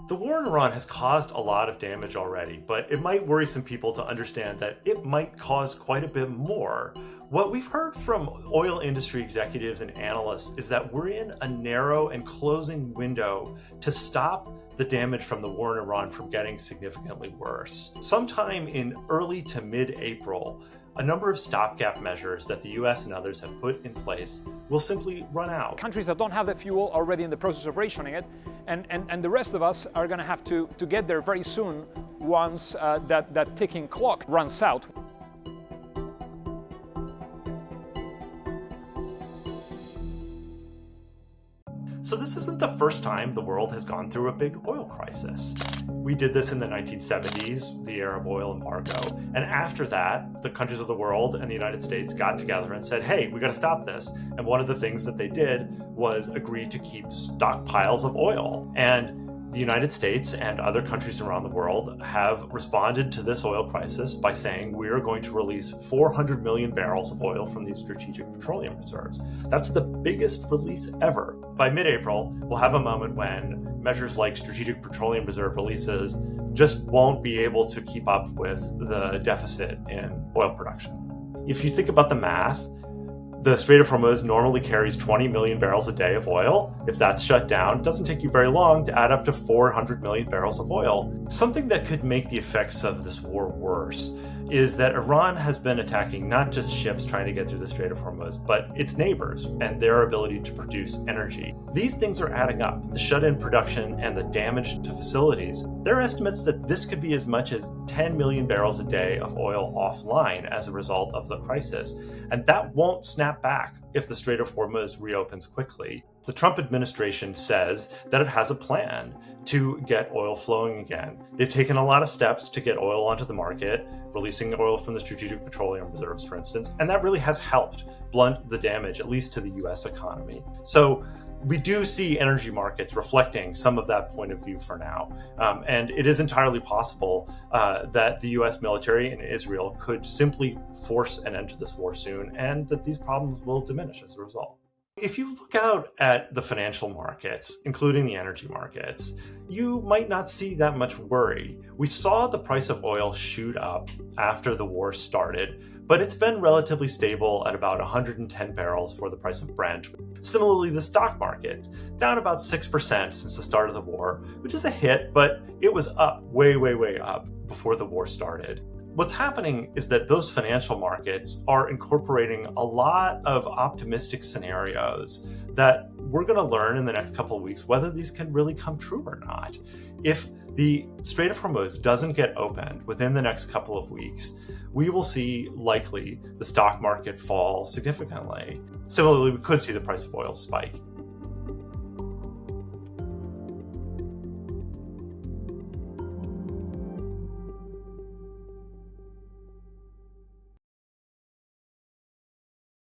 The war in Iran has caused a lot of damage already, but it might worry some people to understand that it might cause quite a bit more. What we've heard from oil industry executives and analysts is that we're in a narrow and closing window to stop the damage from the war in Iran from getting significantly worse. Sometime in early to mid-April, a number of stopgap measures that the US and others have put in place will simply run out. Countries that don't have the fuel are already in the process of rationing it, and the rest of us are going to have to get there very soon once that ticking clock runs out. So this isn't the first time the world has gone through a big oil crisis. We did this in the 1970s, the Arab oil embargo. And after that, the countries of the world and the United States got together and said, hey, we got to stop this. And one of the things that they did was agree to keep stockpiles of oil. And the United States and other countries around the world have responded to this oil crisis by saying we are going to release 400 million barrels of oil from these strategic petroleum reserves. That's the biggest release ever. By mid-April, we'll have a moment when measures like strategic petroleum reserve releases just won't be able to keep up with the deficit in oil production. If you think about the math, the Strait of Hormuz normally carries 20 million barrels a day of oil. If that's shut down, it doesn't take you very long to add up to 400 million barrels of oil. Something that could make the effects of this war worse is that Iran has been attacking not just ships trying to get through the Strait of Hormuz, but its neighbors and their ability to produce energy. These things are adding up. The shut-in production and the damage to facilities. There are estimates that this could be as much as 10 million barrels a day of oil offline as a result of the crisis. And that won't snap back if the Strait of Hormuz reopens quickly. The Trump administration says that it has a plan to get oil flowing again. They've taken a lot of steps to get oil onto the market, releasing oil from the strategic petroleum reserves, for instance, and that really has helped blunt the damage, at least to the US economy. So we do see energy markets reflecting some of that point of view for now. And it is entirely possible that the US military in Israel could simply force an end to this war soon, and that these problems will diminish as a result. If you look out at the financial markets, including the energy markets, you might not see that much worry. We saw the price of oil shoot up after the war started, but it's been relatively stable at about 110 barrels for the price of Brent. Similarly, the stock market, down about 6% since the start of the war, which is a hit, but it was up, way, way, way up before the war started. What's happening is that those financial markets are incorporating a lot of optimistic scenarios that we're going to learn in the next couple of weeks whether these can really come true or not. If the Strait of Hormuz doesn't get opened within the next couple of weeks, we will see likely the stock market fall significantly. Similarly, we could see the price of oil spike.